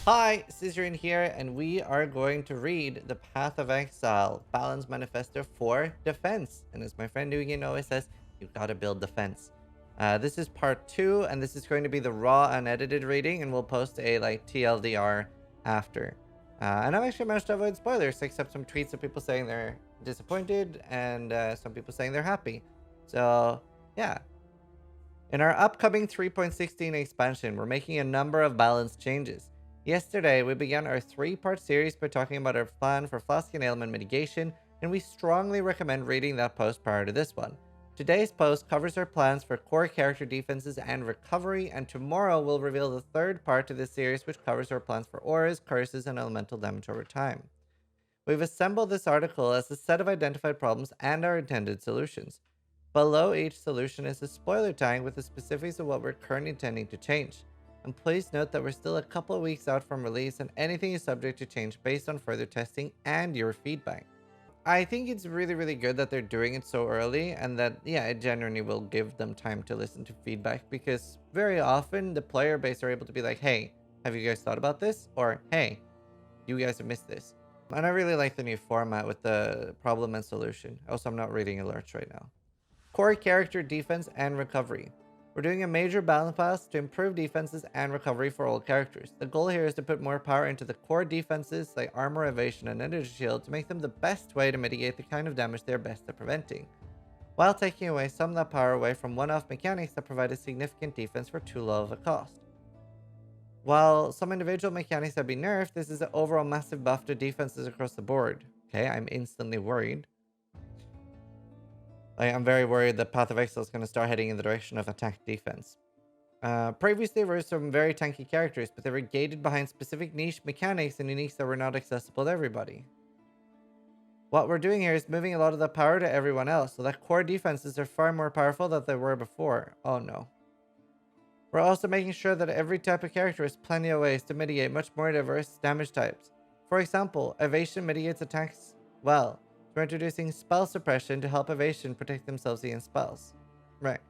Hi, Zizaran here, and we are going to read the Path of Exile, Balance Manifesto for Defense. And as my friend Nugian always says, you gotta build defense. This is part 2, and this is going to be the raw, unedited reading, and we'll post a TLDR after. And I've actually managed to avoid spoilers, except some tweets of people saying they're disappointed, and some people saying they're happy. So, yeah. In our upcoming 3.16 expansion, we're making a number of balance changes. Yesterday, we began our 3-part series by talking about our plan for Flaskian ailment mitigation, and we strongly recommend reading that post prior to this one. Today's post covers our plans for core character defenses and recovery, and tomorrow we'll reveal the 3rd part to this series, which covers our plans for auras, curses, and elemental damage over time. We've assembled this article as a set of identified problems and our intended solutions. Below each solution is a spoiler tag with the specifics of what we're currently intending to change. And please note that we're still a couple of weeks out from release and anything is subject to change based on further testing and your feedback. I think it's really good that they're doing it so early and that, yeah, it genuinely will give them time to listen to feedback, because very often the player base are able to be like, hey, have you guys thought about this? Or, hey, you guys have missed this. And I really like the new format with the problem and solution. Also, I'm not reading alerts right now. Core character defense and recovery. We're doing a major balance pass to improve defenses and recovery for all characters. The goal here is to put more power into the core defenses like armor, evasion, and energy shield to make them the best way to mitigate the kind of damage they're best at preventing, while taking away some of that power away from one-off mechanics that provide a significant defense for too low of a cost. While some individual mechanics have been nerfed, this is an overall massive buff to defenses across the board. Okay, I'm instantly worried. I'm very worried that Path of Exile is going to start heading in the direction of attack defense. Previously, there were some very tanky characters, but they were gated behind specific niche mechanics and uniques that were not accessible to everybody. What we're doing here is moving a lot of the power to everyone else, so that core defenses are far more powerful than they were before. Oh no. We're also making sure that every type of character has plenty of ways to mitigate much more diverse damage types. For example, evasion mitigates attacks well. We're introducing spell suppression to help evasion protect themselves against spells. Right.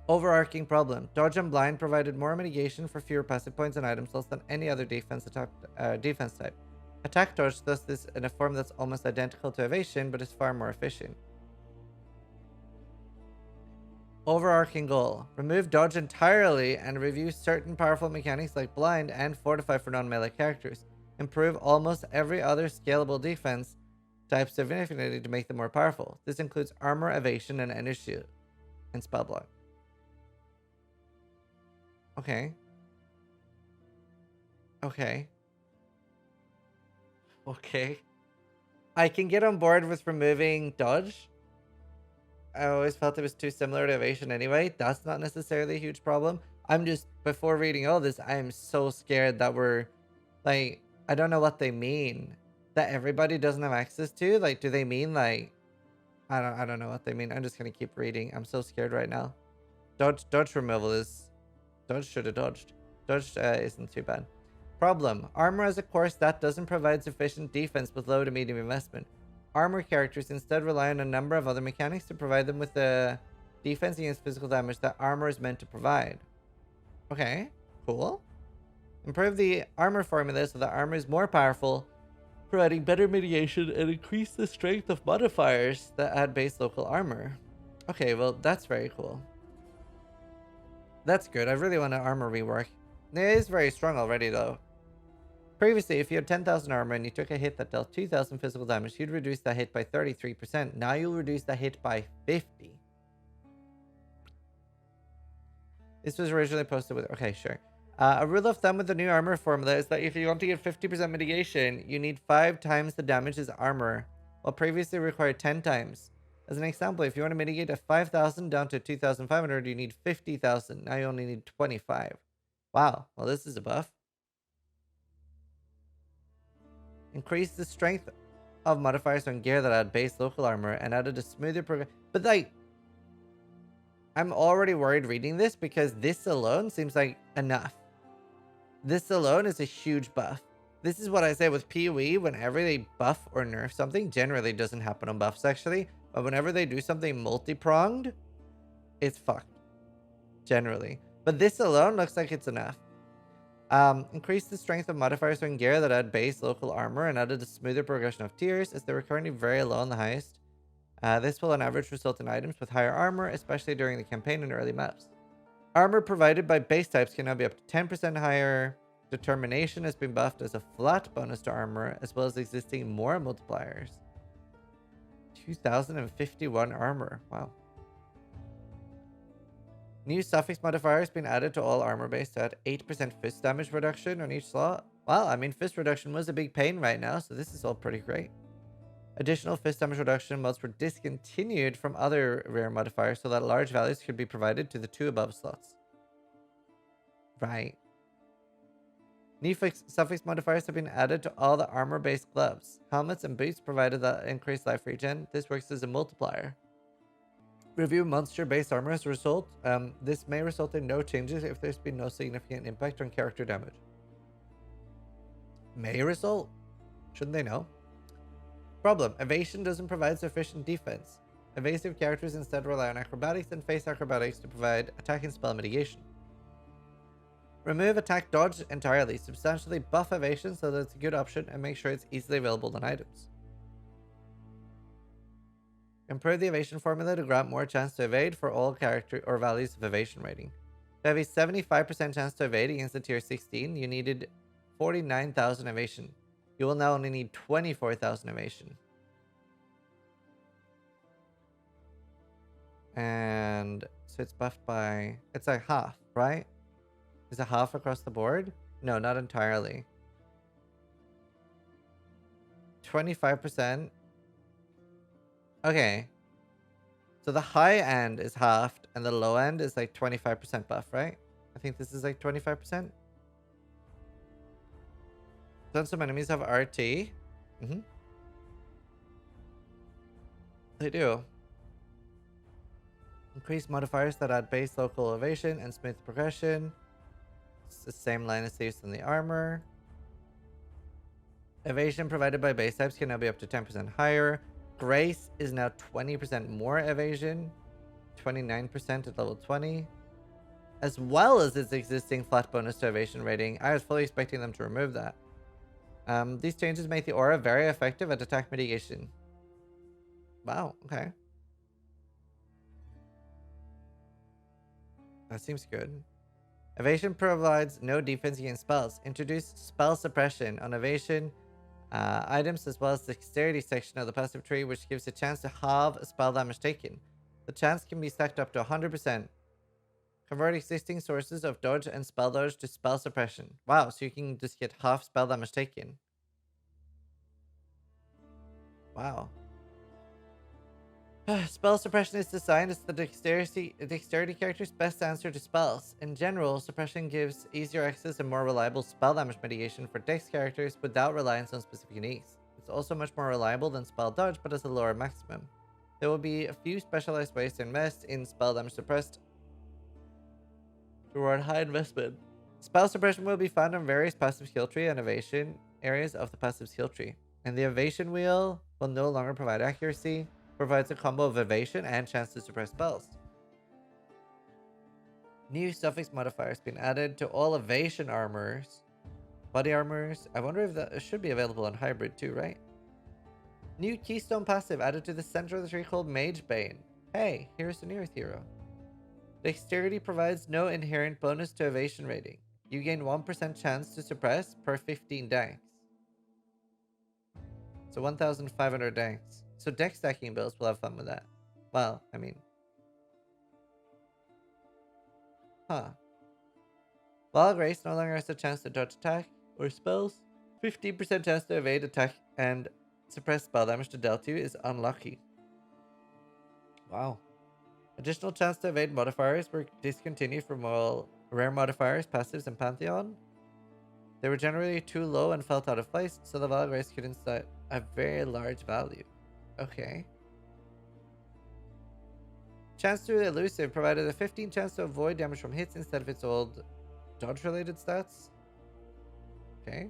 Overarching problem. Dodge and blind provided more mitigation for fewer passive points and item slots than any other defense type. Attack dodge does this in a form that's almost identical to evasion, but is far more efficient. Overarching goal. Remove dodge entirely and review certain powerful mechanics like blind and fortify for non-melee characters. Improve almost every other scalable defense type significantly to make them more powerful. This includes armor, evasion, and energy and spell block. Okay. Okay. I can get on board with removing dodge. I always felt it was too similar to evasion anyway. That's not necessarily a huge problem. I'm just, before reading all this, I am so scared that we're, like, I don't know what they mean. That everybody doesn't have access to? Like, do they mean, like, I don't know what they mean. I'm just gonna keep reading. I'm so scared right now. Dodge removal is... Dodge should have dodged. Dodge isn't too bad. Problem. Armor as a core stat doesn't provide sufficient defense with low to medium investment. Armor characters instead rely on a number of other mechanics to provide them with the defense against physical damage that armor is meant to provide. Okay, cool. Improve the armor formula so that armor is more powerful, providing better mitigation, and increase the strength of modifiers that add base local armor. Okay, well, that's very cool. That's good. I really want an armor rework. It is very strong already, though. Previously, if you had 10,000 armor and you took a hit that dealt 2,000 physical damage, you'd reduce that hit by 33%. Now you'll reduce that hit by 50. This was originally posted with... Okay, sure. A rule of thumb with the new armor formula is that if you want to get 50% mitigation, you need 5 times the damage as armor, while previously required 10 times. As an example, if you want to mitigate a 5,000 down to 2,500, you need 50,000. Now you only need 25. Wow, well, this is a buff. Increase the strength of modifiers on gear that add base local armor and added a smoother progression. But, like, I'm already worried reading this because this alone seems like enough. This alone is a huge buff. This is what I say with PoE. Whenever they buff or nerf something, generally doesn't happen on buffs actually, but whenever they do something multi-pronged, it's fucked. Generally. But this alone looks like it's enough. Increased the strength of modifiers on gear that add base local armor and added a smoother progression of tiers as they were currently very low on the highest. This will on average result in items with higher armor, especially during the campaign and early maps. Armor provided by base types can now be up to 10% higher. Determination has been buffed as a flat bonus to armor, as well as existing more multipliers. 2051 armor. Wow. New suffix modifier has been added to all armor base to add 8% fist damage reduction on each slot. Well, I mean, fist reduction was a big pain right now, so this is all pretty great. Additional fist damage reduction mods were discontinued from other rare modifiers so that large values could be provided to the 2 above slots. Right. New suffix modifiers have been added to all the armor-based gloves. Helmets and boots provided that increased life regen. This works as a multiplier. Review monster-based armor as a result. This may result in no changes if there's been no significant impact on character damage. May result? Shouldn't they know? Problem: evasion doesn't provide sufficient defense. Evasive characters instead rely on acrobatics and face acrobatics to provide attack and spell mitigation. Remove attack dodge entirely. Substantially buff evasion so that it's a good option and make sure it's easily available on items. Improve the evasion formula to grant more chance to evade for all character or values of evasion rating. To have a 75% chance to evade against the tier 16, you needed 49,000 evasion. You will now only need 24,000 evasion. And so it's buffed by... It's like half, right? Is it half across the board? No, not entirely. 25%. Okay. So the high end is halved and the low end is like 25% buff, right? I think this is like 25%. Some enemies have RT. They do. Increase modifiers that add base local evasion and smooth progression. It's the same line as used in the armor. Evasion provided by base types can now be up to 10% higher. Grace is now 20% more evasion. 29% at level 20. As well as its existing flat bonus to evasion rating. I was fully expecting them to remove that. These changes make the aura very effective at attack mitigation. Wow, okay. That seems good. Evasion provides no defense against spells. Introduce spell suppression on evasion items as well as the dexterity section of the passive tree, which gives a chance to halve spell damage taken. The chance can be stacked up to 100%. Convert existing sources of dodge and spell dodge to spell suppression. Wow, so you can just get half spell damage taken. Wow. Spell suppression is designed as the dexterity character's best answer to spells. In general, suppression gives easier access and more reliable spell damage mitigation for dex characters without reliance on specific uniques. It's also much more reliable than spell dodge, but has a lower maximum. There will be a few specialized ways to invest in spell damage suppressed to reward high investment. Spell suppression will be found on various passive skill tree and evasion areas of the passive skill tree. And the evasion wheel will no longer provide accuracy, provides a combo of evasion and chance to suppress spells. New suffix modifier has been added to all evasion armors. Body armors. I wonder if that should be available on hybrid too, right? New keystone passive added to the center of the tree called Mage Bane. Hey, here's the nearest hero. Dexterity provides no inherent bonus to evasion rating. You gain 1% chance to suppress per 15 dex. So 1,500 dex. So dex stacking builds will have fun with that. Well, I mean. Huh. While Grace no longer has a chance to dodge attack or spells, 15% chance to evade attack and suppress spell damage to dealt to is unlucky. Wow. Additional chance to evade modifiers were discontinued from all rare modifiers, passives, and Pantheon. They were generally too low and felt out of place, so the Valor Grace could instead a very large value. Okay. Chance to elusive provided a 15 chance to avoid damage from hits instead of its old dodge-related stats. Okay.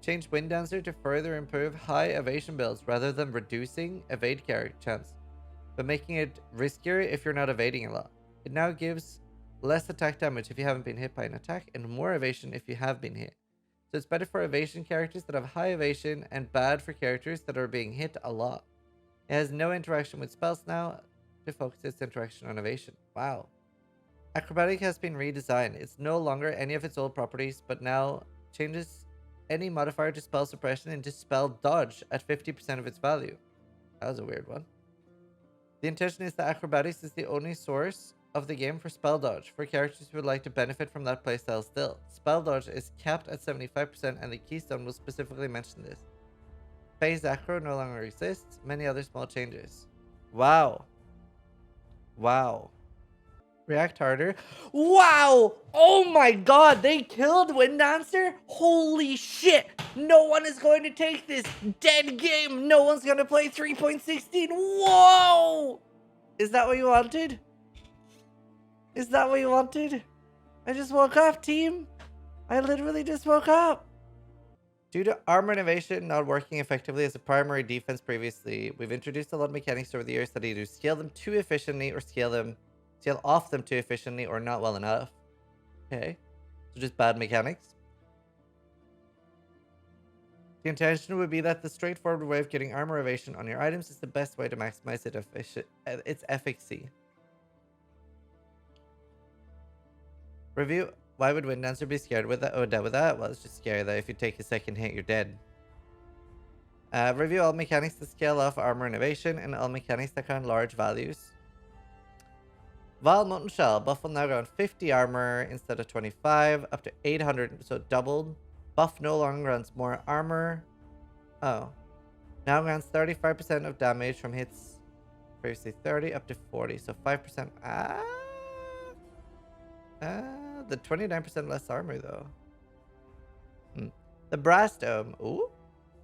Change Wind Dancer to further improve high evasion builds rather than reducing evade character chance, but making it riskier if you're not evading a lot. It now gives less attack damage if you haven't been hit by an attack, and more evasion if you have been hit. So it's better for evasion characters that have high evasion and bad for characters that are being hit a lot. It has no interaction with spells now to focus its interaction on evasion. Wow. Acrobatic has been redesigned. It's no longer any of its old properties, but now changes any modifier to spell suppression into spell dodge at 50% of its value. That was a weird one. The intention is that acrobatics is the only source of the game for spell dodge for characters who would like to benefit from that playstyle still. Spell dodge is capped at 75% and the keystone will specifically mention this. Phase acro no longer exists. Many other small changes. Wow. Wow. React harder. Wow! Oh my god, they killed Wind Dancer? Holy shit! No one is going to take this dead game. No one's going to play 3.16. Whoa! Is that what you wanted? Is that what you wanted? I just woke up, team. I literally just woke up. Due to armor innovation not working effectively as a primary defense previously, we've introduced a lot of mechanics over the years that either scale them too efficiently or scale off them too efficiently or not well enough. Okay. So just bad mechanics. The intention would be that the straightforward way of getting armor evasion on your items is the best way to maximize its efficacy. Review. Why would Wind Dancer be scared with that? Oh, dead with that? Well, it's just scary that if you take a second hit, you're dead. Review all mechanics that scale off armor innovation and all mechanics that count large values. Vile Molten Shell. Buff will now go on 50 armor instead of 25, up to 800, so doubled. Buff no longer grants more armor. Oh. Now grants 35% of damage from hits. Previously 30, up to 40, so 5%. The 29% less armor, though. The Brass Dome. Ooh.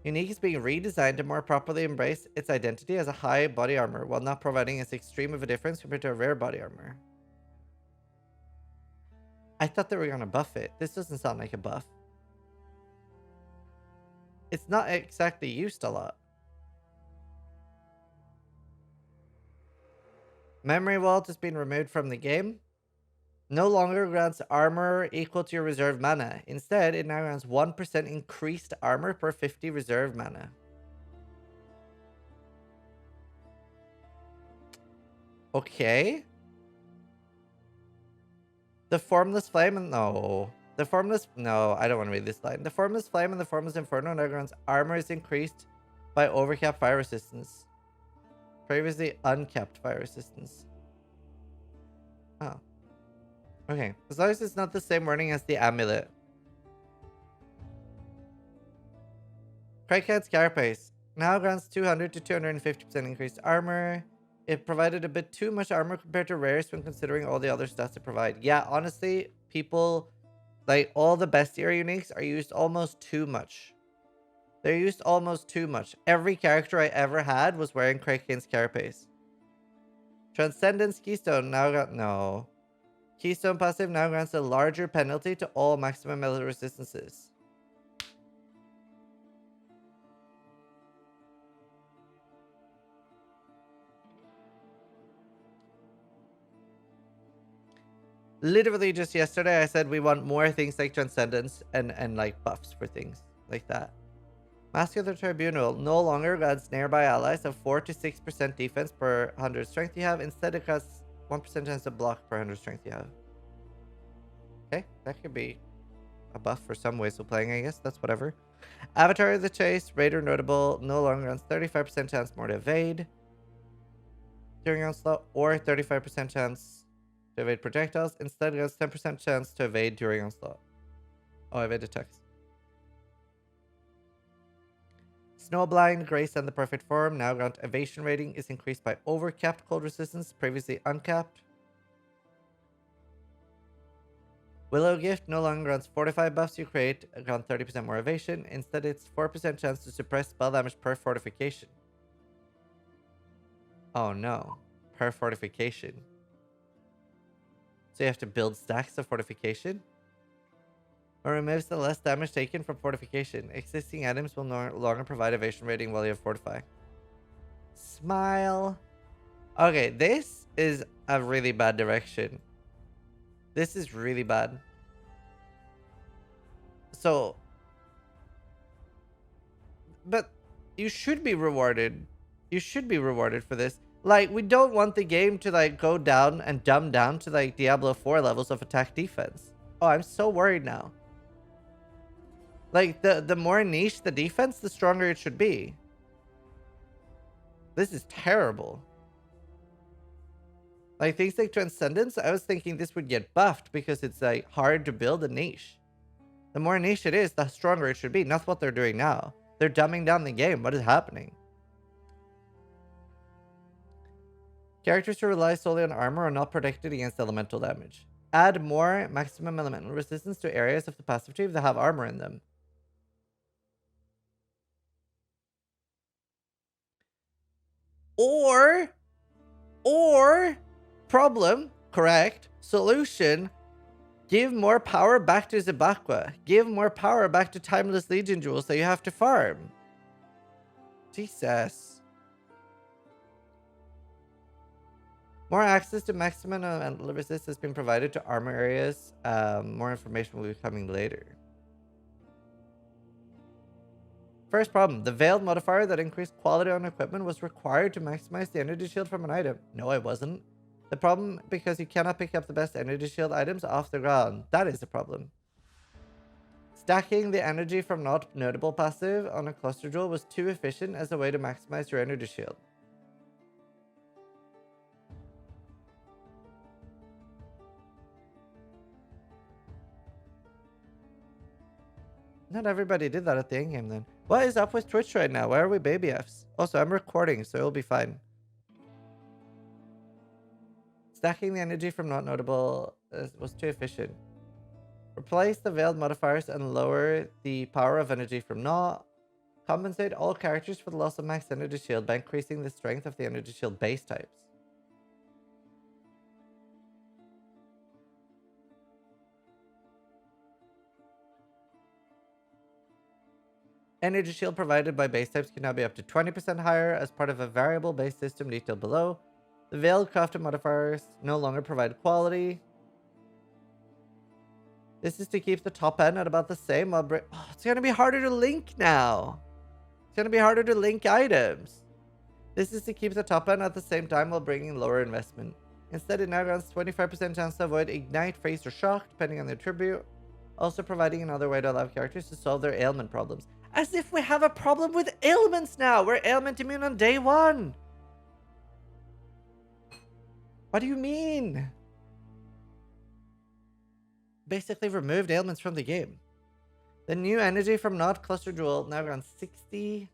Unique is being redesigned to more properly embrace its identity as a high body armor, while not providing as extreme of a difference compared to a rare body armor. I thought they were going to buff it. This doesn't sound like a buff. It's not exactly used a lot. Memory Vault has been removed from the game. No longer grants armor equal to your reserve mana. Instead, it now grants 1% increased armor per 50 reserve mana. Okay. The Formless Flame and no. No, I don't want to read this line. The Formless Flame and the Formless Inferno now grants armor is increased by overcapped fire resistance. Previously uncapped fire resistance. Oh. Okay, as long as it's not the same wording as the amulet. Craycat's Carapace now grants 200 to 250% increased armor. It provided a bit too much armor compared to rares when considering all the other stats it provides. Yeah, honestly, people, like all the bestiary uniques are used almost too much. They're used almost too much. Every character I ever had was wearing Kraken's Carapace. Transcendence Keystone now got no. Keystone passive now grants a larger penalty to all maximum melee resistances. Literally just yesterday I said we want more things like Transcendence and like buffs for things like that. Master of the Tribunal no longer grants nearby allies of 4 to 6% defense per 100 strength you have. Instead it grants 1% chance to block per 100 strength you have. Okay, that could be a buff for some ways of playing, I guess. That's whatever. Avatar of the Chase, Raider Notable, no longer grants 35% chance more to evade during onslaught, or 35% chance to evade projectiles. Instead, grants 10% chance to evade during onslaught. Oh, evade attacks. Snowblind, Grace, and the Perfect Form now grant evasion rating is increased by overcapped cold resistance, previously uncapped. Willow Gift no longer grants 45 buffs you create, grant 30% more evasion. Instead, it's 4% chance to suppress spell damage per fortification. Oh no. Per fortification. So you have to build stacks of fortification? Or removes the less damage taken from fortification. Existing items will no longer provide evasion rating while you have fortify. Smile. Okay, this is a really bad direction. This is really bad. So, but you should be rewarded. You should be rewarded for this. Like, we don't want the game to, like, go down and dumb down to, like, Diablo 4 levels of attack defense. Oh, I'm so worried now. Like, the more niche the defense, the stronger it should be. This is terrible. Like, things like Transcendence, I was thinking this would get buffed because it's, like, hard to build a niche. The more niche it is, the stronger it should be. Not what they're doing now. They're dumbing down the game. What is happening? Characters who rely solely on armor are not protected against elemental damage. Add more maximum elemental resistance to areas of the passive tree that have armor in them. Or, problem, correct, solution, give more power back to Zabakwa. Give more power back to Timeless Legion jewels that you have to farm. Jesus. More access to maximum elemental resist has been provided to armor areas. More information will be coming later. First problem. The veiled modifier that increased quality on equipment was required to maximize the energy shield from an item. No, it wasn't. The problem because you cannot pick up the best energy shield items off the ground. That is the problem. Stacking the energy from not notable passive on a cluster jewel was too efficient as a way to maximize your energy shield. Not everybody did that at the endgame then. What is up with Twitch right now? Why are we baby Fs? Also, I'm recording, so it'll be fine. Stacking the energy from not notable was too efficient. Replace the veiled modifiers and lower the power of energy from not. Compensate all characters for the loss of max energy shield by increasing the strength of the energy shield base types. Energy shield provided by base types can now be up to 20% higher as part of a variable base system detailed below. The veiled crafted modifiers no longer provide quality. This is to keep the top end at about the same. It's going to be harder to link now. It's going to be harder to link items. This is to keep the top end at the same time while bringing lower investment. Instead, it now grants 25% chance to avoid ignite, freeze, or shock, depending on their tribute. Also providing another way to allow characters to solve their ailment problems. As if we have a problem with ailments now! We're ailment immune on day one! What do you mean? Basically removed ailments from the game. The new energy from Not Cluster Jewel now grants 60...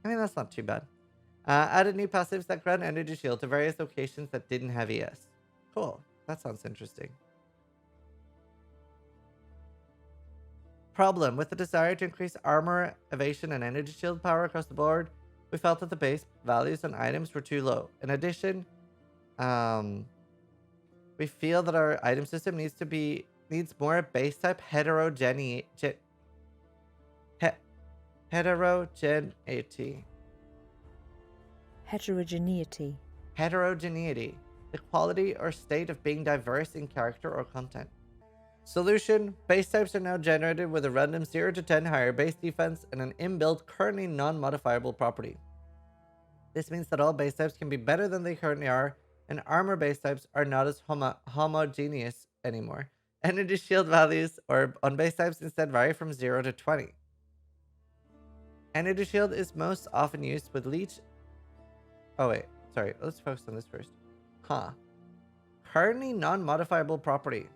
I mean, that's not too bad. Added new passives that grant energy shield to various locations that didn't have ES. Cool. That sounds interesting. Problem. With the desire to increase armor, evasion, and energy shield power across the board, we felt that the base values on items were too low. In addition, we feel that our item system needs more base type heterogeneity. Heterogeneity. The quality or state of being diverse in character or content. Solution. Base types are now generated with a random 0 to 10 higher base defense and an inbuilt, currently non-modifiable property. This means that all base types can be better than they currently are, and armor base types are not as homogeneous anymore. Energy shield values on base types instead vary from 0 to 20. Energy shield is most often used with leech... Oh wait, sorry, let's focus on this first. Currently non-modifiable property.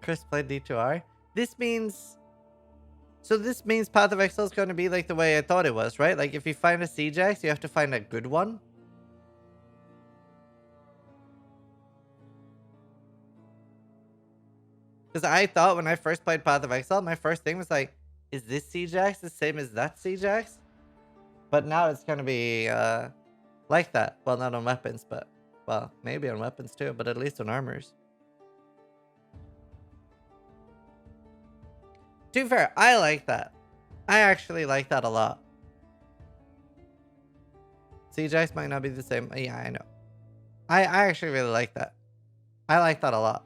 Chris played D2R. This means... So this means Path of Exile is going to be like the way I thought it was, right? Like if you find a Siege Axe, you have to find a good one. Because I thought when I first played Path of Exile, my first thing was like, is this Siege Axe the same as that Siege Axe? But now it's going to be like that. Well, not on weapons, but... Well, maybe on weapons too, but at least on armors. To be fair, I like that. I actually like that a lot. CJX might not be the same. Yeah, I know. I actually really like that. I like that a lot.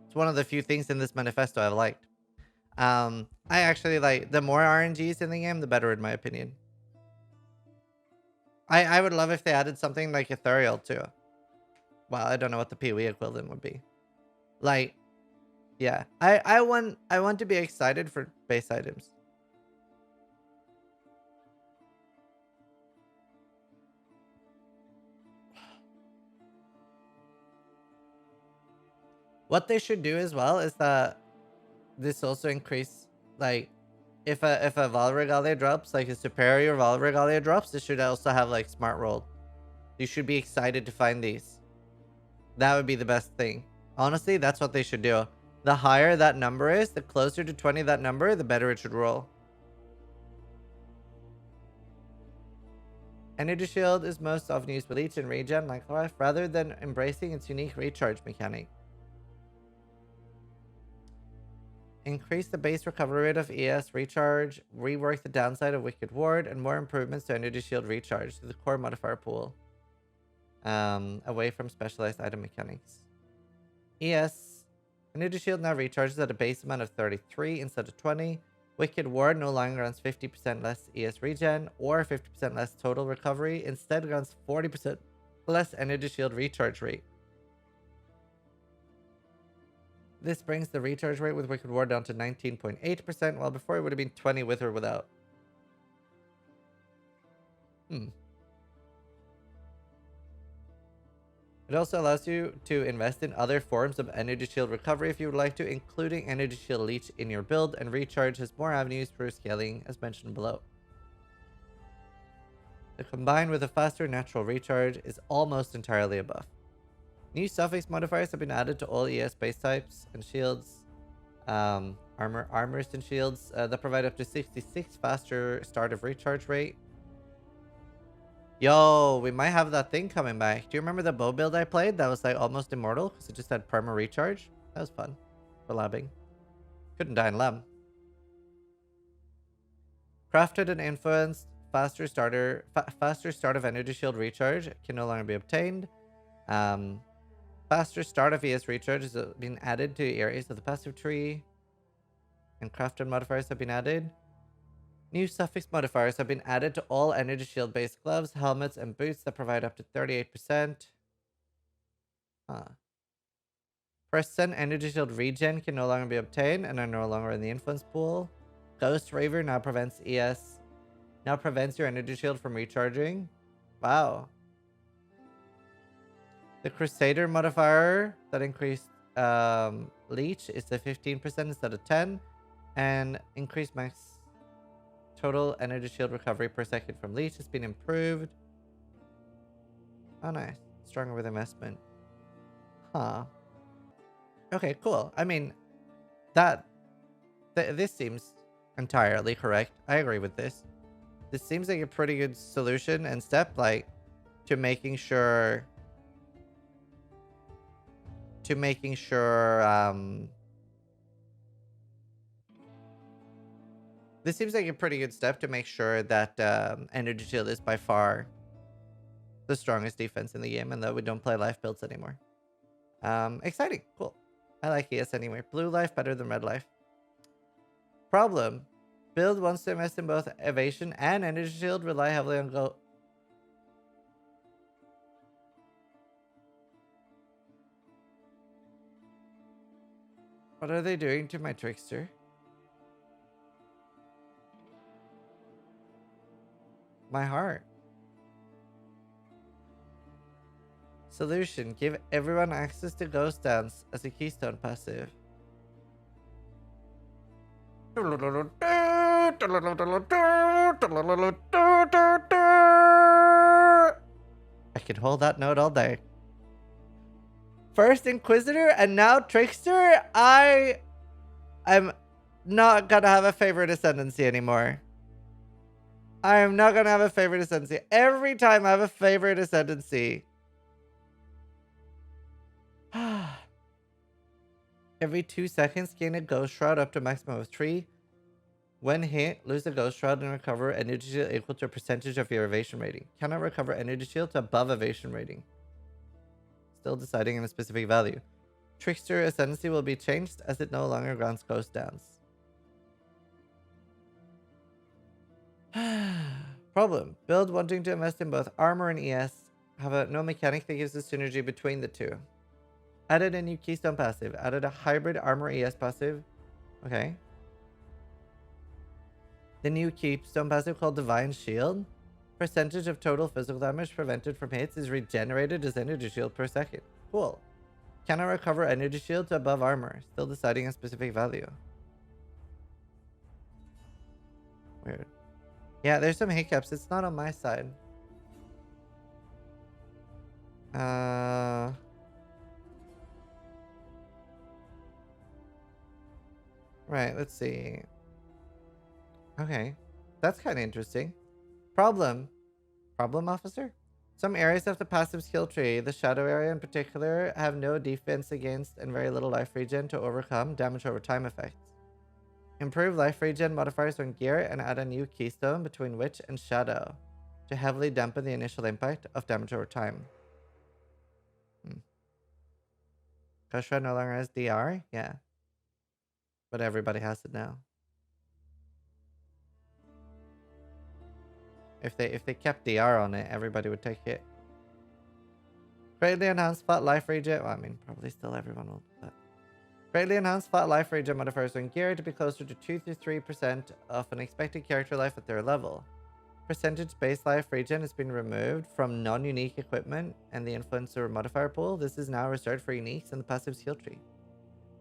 It's one of the few things in this manifesto I've liked. I actually like the more RNGs in the game, the better in my opinion. I would love if they added something like ethereal too. Well, I don't know what the PoE equivalent would be. Like, yeah. I want to be excited for base items. What they should do as well is that this also increase, like, if a Val Regalia drops, like a superior Val Regalia drops, it should also have like smart roll. You should be excited to find these. That would be the best thing. Honestly, that's what they should do. The higher that number is, the closer to 20 that number, the better it should roll. Energy Shield is most often used with Leech and Regen like life, rather than embracing its unique recharge mechanic. Increase the base recovery rate of ES recharge, rework the downside of Wicked Ward, and more improvements to Energy Shield recharge to the core modifier pool. Away from specialized item mechanics. ES. Energy Shield now recharges at a base amount of 33 instead of 20. Wicked Ward no longer grants 50% less ES regen or 50% less total recovery. Instead grants 40% less Energy Shield recharge rate. This brings the recharge rate with Wicked Ward down to 19.8%, while before it would have been 20 with or without. It also allows you to invest in other forms of Energy Shield recovery if you would like to, including Energy Shield Leech in your build, and Recharge has more avenues for scaling as mentioned below. The combined with a faster natural recharge is almost entirely a buff. New suffix modifiers have been added to all ES base types and shields, armors and shields that provide up to 66 faster start of recharge rate. Yo, we might have that thing coming back. Do you remember the bow build I played that was like almost immortal because it just had perma recharge? That was fun for labbing. Couldn't die in lab. Crafted and influenced faster start of energy shield recharge can no longer be obtained. Faster start of ES recharge has been added to areas of the passive tree, and crafted modifiers have been added. New suffix modifiers have been added to all energy shield based gloves, helmets, and boots that provide up to 38%. Percent energy shield regen can no longer be obtained and are no longer in the influence pool. Ghost Raver now prevents your energy shield from recharging. Wow. The Crusader modifier that increased leech is to 15% instead of 10, and increased max total energy shield recovery per second from leech has been improved. Oh, nice. Stronger with investment. Huh. Okay, cool. I mean, this seems entirely correct. I agree with this. This seems like a pretty good solution and step, like, to making sure this seems like a pretty good step to make sure that Energy Shield is by far the strongest defense in the game and that we don't play life builds anymore. Exciting. Cool. I like ES anyway. Blue life better than red life. Problem. Build wants to invest in both evasion and Energy Shield, rely heavily on go. What are they doing to my trickster? My heart. Solution. Give everyone access to Ghost Dance as a keystone passive. I could hold that note all day. First Inquisitor and now Trickster? I'm not gonna have a favorite ascendancy anymore. I am not gonna have a favorite ascendancy. Every time I have a favorite ascendancy. Every 2 seconds, gain a Ghost Shroud up to a maximum of 3. When hit, lose a Ghost Shroud and recover energy shield equal to a percentage of your evasion rating. Cannot recover energy shield to above evasion rating. Still deciding on a specific value. Trickster Ascendancy will be changed as it no longer grants Ghost Downs. Problem. Build wanting to invest in both armor and ES. Have no mechanic that gives the synergy between the two. Added a new Keystone passive. Added a hybrid armor ES passive. Okay. The new Keystone passive called Divine Shield. Percentage of total physical damage prevented from hits is regenerated as energy shield per second. Cool. Cannot recover energy shield to above armor. Still deciding a specific value. Weird. Yeah, there's some hiccups. It's not on my side. Right, let's see. Okay. That's kind of interesting. Problem, officer? Some areas of the passive skill tree, the shadow area in particular, have no defense against and very little life regen to overcome damage over time effects. Improve life regen modifiers on gear and add a new keystone between witch and shadow to heavily dampen the initial impact of damage over time. Koshra no longer has DR? Yeah. But everybody has it now. If they kept DR on it, everybody would take it. Greatly enhanced flat life regen. Well, I mean, probably still everyone will. But greatly enhanced flat life regen modifiers on gear to be closer to 2 to 3% of an expected character life at their level. Percentage base life regen has been removed from non-unique equipment and the influencer modifier pool. This is now reserved for uniques in the passive skill tree.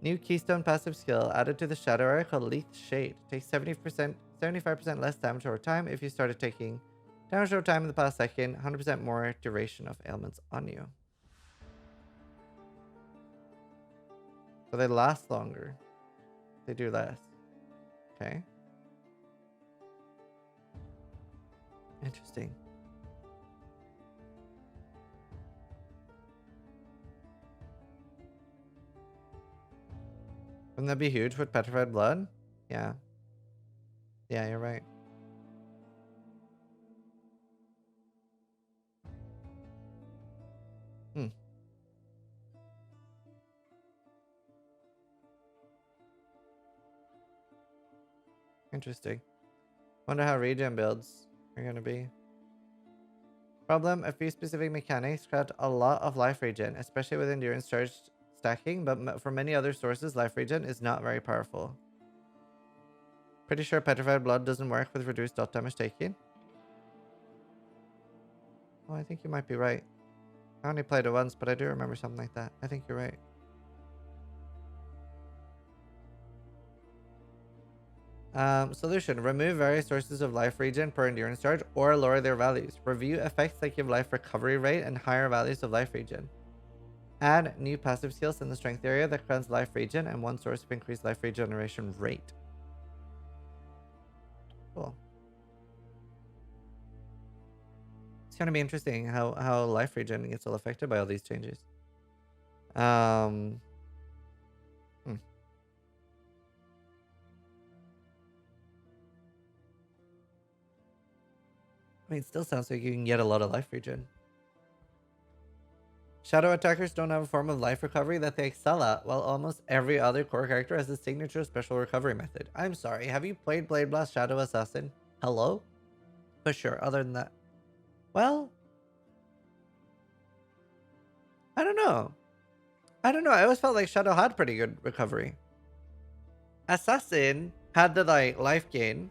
New keystone passive skill added to the shadow area called Leaf Shade. Takes 75% less damage over time if you started taking damage over time in the past second. 100% more duration of ailments on you. So they last longer. They do less. Okay. Interesting. Wouldn't that be huge with petrified blood? Yeah. Yeah, you're right. Interesting. Wonder how regen builds are gonna be. Problem, a few specific mechanics grant a lot of life regen, especially with endurance charge stacking, but for many other sources, life regen is not very powerful. Pretty sure petrified blood doesn't work with reduced dot damage taken. Oh, I think you might be right. I only played it once, but I do remember something like that. I think you're right. Solution. Remove various sources of life regen per endurance charge or lower their values. Review effects that give life recovery rate and higher values of life regen. Add new passive skills in the strength area that grants life regen and one source of increased life regeneration rate. Cool. It's going to be interesting how life regen gets all affected by all these changes. I mean, it still sounds like you can get a lot of life regen. Shadow attackers don't have a form of life recovery that they excel at, while almost every other core character has a signature special recovery method. I'm sorry, have you played Blade Blast Shadow Assassin? Hello? But sure, other than that. Well, I don't know. I always felt like Shadow had pretty good recovery. Assassin had the like life gain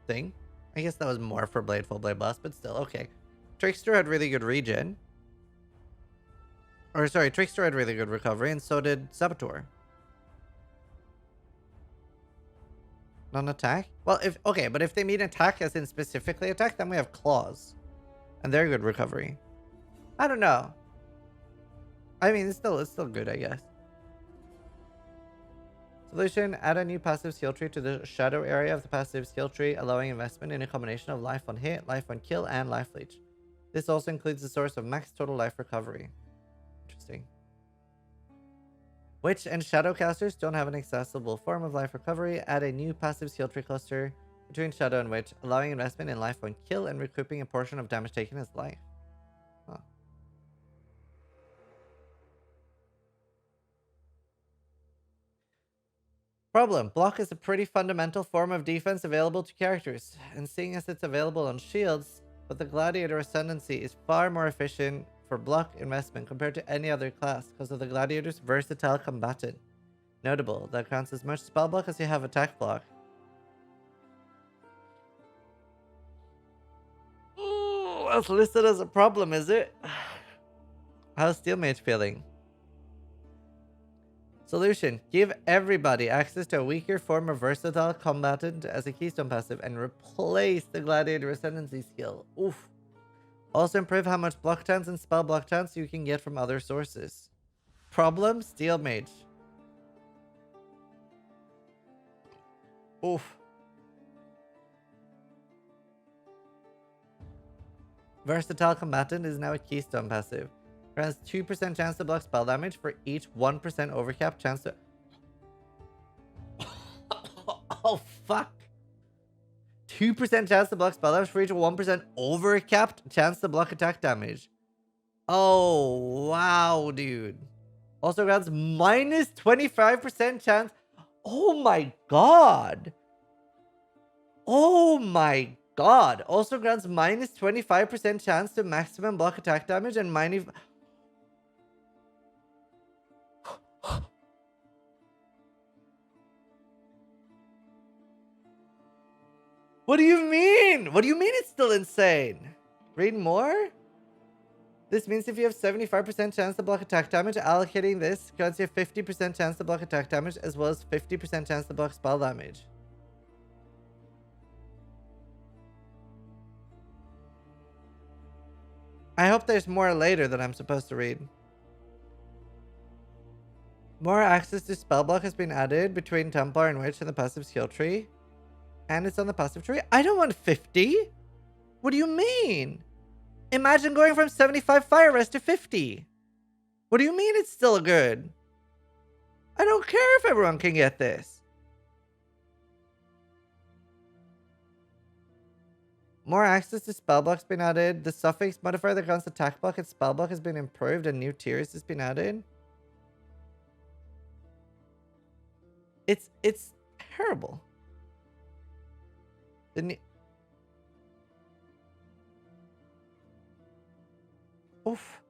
thing. I guess that was more for Full Blade Blast, but still, okay. Trickster had really good regen. Or sorry, Trickster had really good recovery, and so did Saboteur. Non-attack? Well, but if they mean attack as in specifically attack, then we have Claws. And they're good recovery. I don't know. I mean, it's still good, I guess. Solution, add a new passive skill tree to the shadow area of the passive skill tree, allowing investment in a combination of life on hit, life on kill, and life leech. This also includes the source of max total life recovery. Interesting. Witch and Shadowcasters don't have an accessible form of life recovery. Add a new passive skill tree cluster between Shadow and Witch, allowing investment in life when kill and recouping a portion of damage taken as life. Huh. Problem. Block is a pretty fundamental form of defense available to characters, and seeing as it's available on shields, but the Gladiator Ascendancy is far more efficient for block investment compared to any other class because of the Gladiator's versatile combatant. Notable, that grants as much spell block as you have attack block. Ooh, that's listed as a problem, is it? How's Steel Mage feeling? Solution. Give everybody access to a weaker form of versatile combatant as a keystone passive and replace the Gladiator Ascendancy skill. Oof. Also improve how much block chance and spell block chance you can get from other sources. Problem? Steel Mage. Oof. Versatile Combatant is now a keystone passive. Grants 2% chance to block spell damage for each 1% overcap chance to... Oh, fuck. 2% chance to block spell damage for each 1% overcapped chance to block attack damage. Oh, wow, dude. Also grants minus 25% chance. Oh my god. Oh my god. Also grants minus 25% chance to maximum block attack damage and minus... What do you mean? What do you mean it's still insane? Read more? This means if you have 75% chance to block attack damage, allocating this grants you a 50% chance to block attack damage as well as 50% chance to block spell damage. I hope there's more later that I'm supposed to read. More access to spell block has been added between Templar and Witch in the passive skill tree. And it's on the passive tree. I don't want 50. What do you mean? Imagine going from 75 fire rest to 50. What do you mean it's still good? I don't care if everyone can get this. More access to spell block has been added. The suffix modifier that grants attack block and spell block has been improved and new tiers has been added. It's terrible. Oof.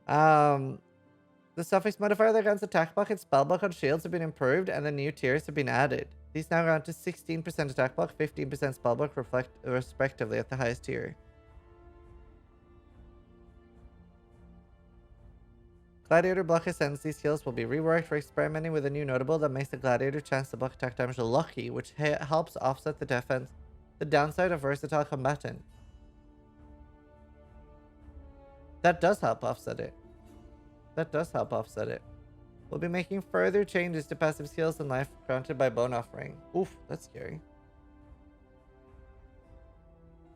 The suffix modifier that grants attack block and spell block on shields have been improved, and the new tiers have been added. These now grant to 16% attack block, 15% spell block, respectively at the highest tier. Gladiator block ascendancy skills will be reworked for experimenting with a new notable that makes the Gladiator chance to block attack damage lucky, which helps offset the downside of versatile combatant. That does help offset it. That does help offset it. We'll be making further changes to passive skills and life granted by Bone Offering. Oof, that's scary.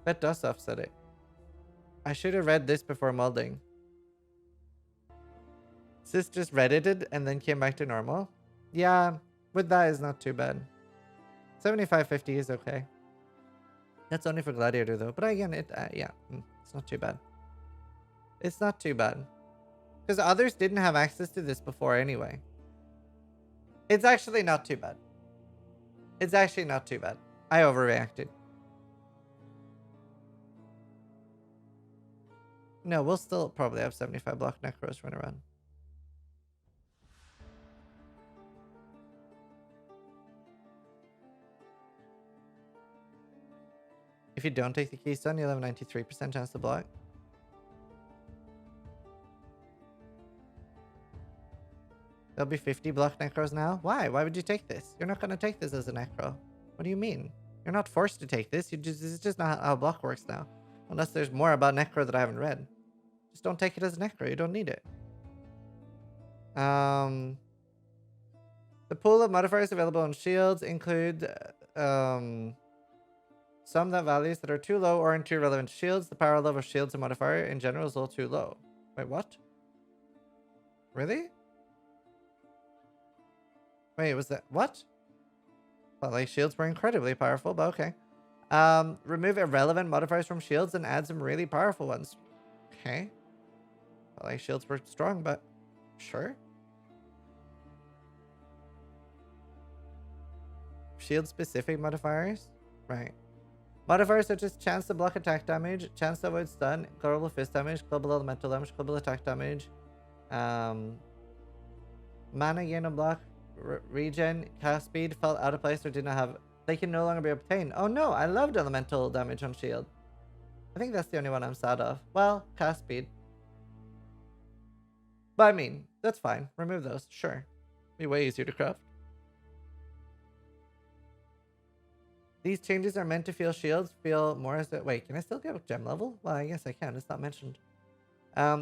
That does offset it. I should have read this before molding. Sis just reddited and then came back to normal. Yeah, with that is not too bad. 7550 is okay. That's only for Gladiator though. But again, yeah, it's not too bad. It's not too bad. Because others didn't have access to this before anyway. It's actually not too bad. It's actually not too bad. I overreacted. No, we'll still probably have 75 block Necros run around. If you don't take the keystone, you'll have a 93% chance to block. There'll be 50 block Necros now. Why? Why would you take this? You're not going to take this as a Necro. What do you mean? You're not forced to take this. This is just not how block works now. Unless there's more about Necro that I haven't read. Just don't take it as a Necro. You don't need it. The pool of modifiers available on shields include some that values that are too low or too relevant to shields. The power level of shields and modifier in general is all too low. Wait, what? Really? Wait, was that what? Well, like shields were incredibly powerful, but okay. Remove irrelevant modifiers from shields and add some really powerful ones. Okay. Well, like shields were strong, but sure. Shield specific modifiers? Right. Modifiers such as chance to block attack damage, chance to avoid stun, global fist damage, global elemental damage, global attack damage, mana gain on block, regen, cast speed, felt out of place or did not have. They can no longer be obtained. Oh no, I loved elemental damage on shield. I think that's the only one I'm sad of. Well, cast speed. But I mean, that's fine. Remove those, sure. Be way easier to craft. These changes are meant to feel shields feel more as a... Wait, can I still get gem level? Well, I guess I can. It's not mentioned.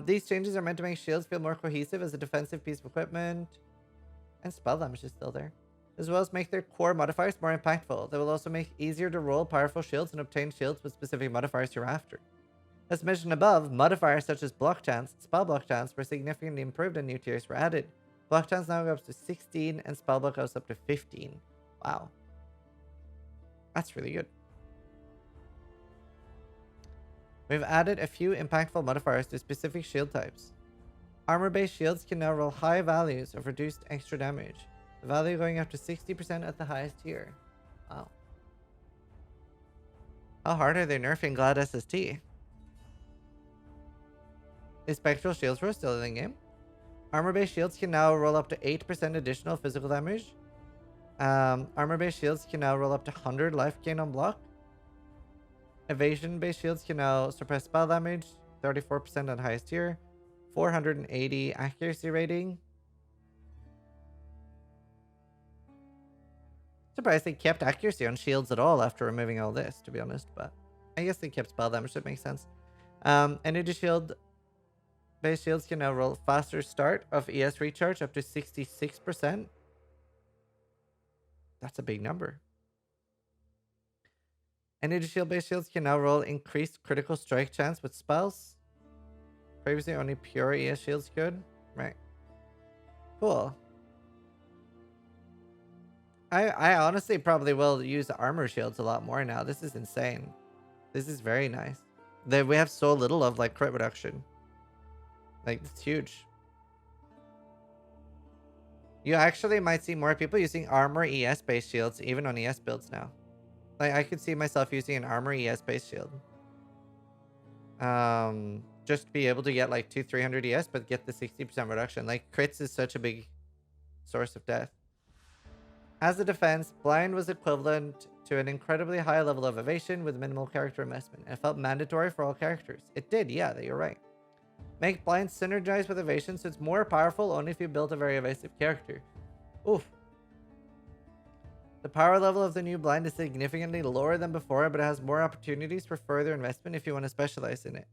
These changes are meant to make shields feel more cohesive as a defensive piece of equipment. And spell damage is still there. As well as make their core modifiers more impactful. They will also make it easier to roll powerful shields and obtain shields with specific modifiers you're after. As mentioned above, modifiers such as block chance, spell block chance were significantly improved and new tiers were added. Block chance now goes up to 16 and spell block goes up to 15. Wow. That's really good. We've added a few impactful modifiers to specific shield types. Armor-based shields can now roll high values of reduced extra damage. The value going up to 60% at the highest tier. Wow. How hard are they nerfing Glad SST? Is Spectral Shields Roar still in the game? Armor-based shields can now roll up to 8% additional physical damage. Armor-based shields can now roll up to 100 life gain on block. Evasion-based shields can now suppress spell damage, 34% on highest tier, 480 accuracy rating. Surprised they kept accuracy on shields at all after removing all this, to be honest, but I guess they kept spell damage, that makes sense. Energy shield-based shields can now roll faster start of ES recharge up to 66%. That's a big number. Energy shield-based shields can now roll increased critical strike chance with spells. Previously, only pure ES shields could. Right. Cool. I honestly probably will use armor shields a lot more now. This is insane. This is very nice. We have so little of like crit reduction. Like, it's huge. You actually might see more people using armor ES based shields even on ES builds now. Like, I could see myself using an armor ES based shield. Just to be able to get like 200-300 ES but get the 60% reduction. Like, crits is such a big source of death. As a defense, blind was equivalent to an incredibly high level of evasion with minimal character investment, and it felt mandatory for all characters. It did, yeah, you're right. Make blind synergize with evasion so it's more powerful only if you build a very evasive character. Oof. The power level of the new blind is significantly lower than before, but it has more opportunities for further investment if you want to specialize in it.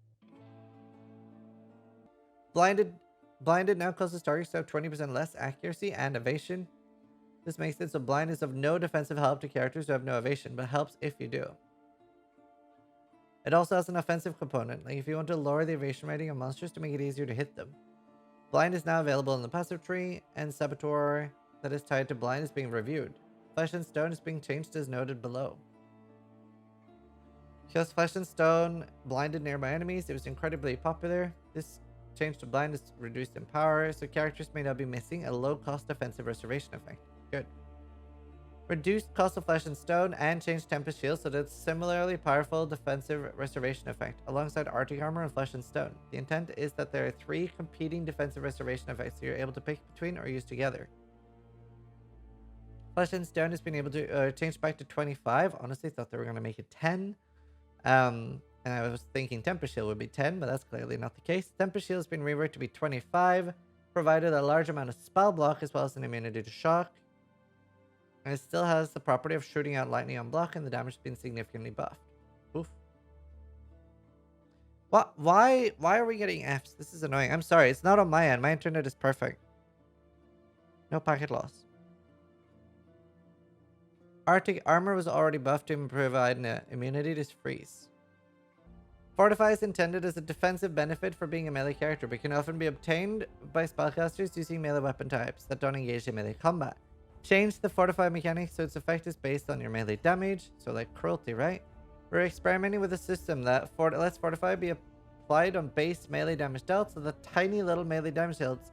Blinded now causes targets to have 20% less accuracy and evasion. This makes it so blind is of no defensive help to characters who have no evasion, but helps if you do. It also has an offensive component, like if you want to lower the evasion rating of monsters to make it easier to hit them. Blind is now available in the passive tree, and Saboteur that is tied to blind is being reviewed. Flesh and Stone is being changed as noted below. Because Flesh and Stone blinded nearby enemies, it was incredibly popular. This change to blind is reduced in power, so characters may now be missing a low-cost defensive restoration effect. Good. Reduced cost of Flesh and Stone and changed Tempest Shield so that it's similarly powerful defensive restoration effect alongside Arctic Armor and Flesh and Stone. The intent is that there are 3 competing defensive restoration effects so you're able to pick between or use together. Flesh and Stone has been able to change back to 25. Honestly, thought they were going to make it 10. And I was thinking Tempest Shield would be 10, but that's clearly not the case. Tempest Shield has been reworked to be 25, provided a large amount of spell block as well as an immunity to shock. And it still has the property of shooting out lightning on block, and the damage has been significantly buffed. Oof. What? Why are we getting Fs? This is annoying. I'm sorry. It's not on my end. My internet is perfect. No packet loss. Arctic Armor was already buffed to provide an immunity to freeze. Fortify is intended as a defensive benefit for being a melee character, but can often be obtained by spellcasters using melee weapon types that don't engage in melee combat. Change the fortify mechanic so its effect is based on your melee damage. So like cruelty, right? We're experimenting with a system that lets fortify be applied on base melee damage dealt, so the tiny little melee damage dealt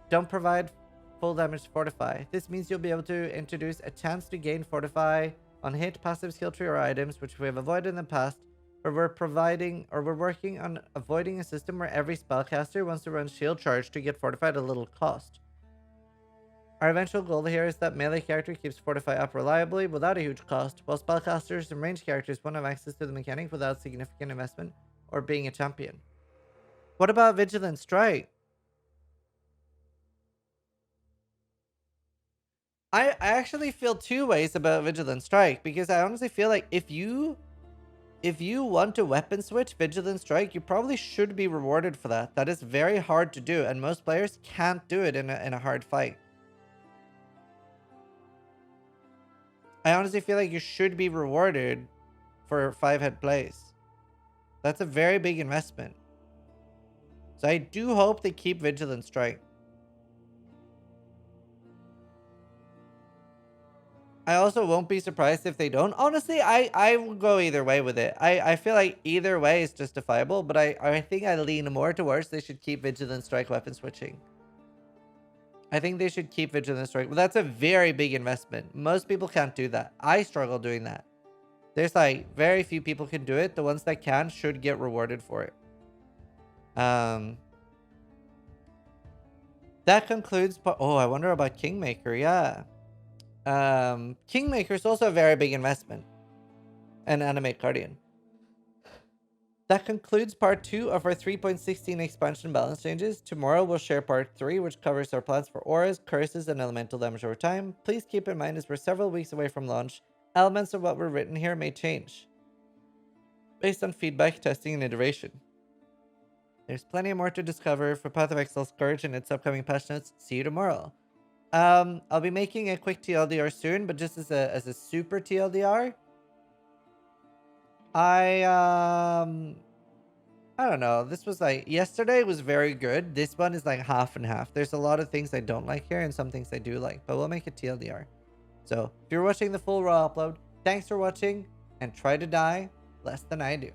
don't provide full damage to fortify. This means you'll be able to introduce a chance to gain fortify on hit, passive skill tree, or items, which we have avoided in the past, where we're working on avoiding a system where every spellcaster wants to run shield charge to get fortified at a little cost. Our eventual goal here is that melee character keeps fortify up reliably without a huge cost, while spellcasters and ranged characters won't have access to the mechanic without significant investment or being a champion. What about Vigilant Strike? I actually feel two ways about Vigilant Strike, because I honestly feel like if you want to weapon switch Vigilant Strike, you probably should be rewarded for that. That is very hard to do, and most players can't do it in a hard fight. I honestly feel like you should be rewarded for 5-head plays. That's a very big investment. So I do hope they keep Vigilant Strike. I also won't be surprised if they don't. Honestly, I will go either way with it. I feel like either way is justifiable, but I think I lean more towards they should keep Vigilant Strike weapon switching. I think they should keep Vigilant Strike. But that's a very big investment. Most people can't do that. I struggle doing that. There's like very few people can do it. The ones that can should get rewarded for it. That concludes. Oh, I wonder about Kingmaker. Yeah. Kingmaker is also a very big investment. And Animate Guardian. That concludes part 2 of our 3.16 expansion balance changes. Tomorrow we'll share part 3, which covers our plans for auras, curses, and elemental damage over time. Please keep in mind, as we're several weeks away from launch, elements of what we're written here may change based on feedback, testing, and iteration. There's plenty more to discover for Path of Exile, Scourge, and its upcoming patch notes. See you tomorrow. I'll be making a quick TLDR soon, but just as a super TLDR, I don't know. This was like, yesterday was very good. This one is like half and half. There's a lot of things I don't like here and some things I do like, but we'll make it TLDR. So if you're watching the full raw upload, thanks for watching, and try to die less than I do.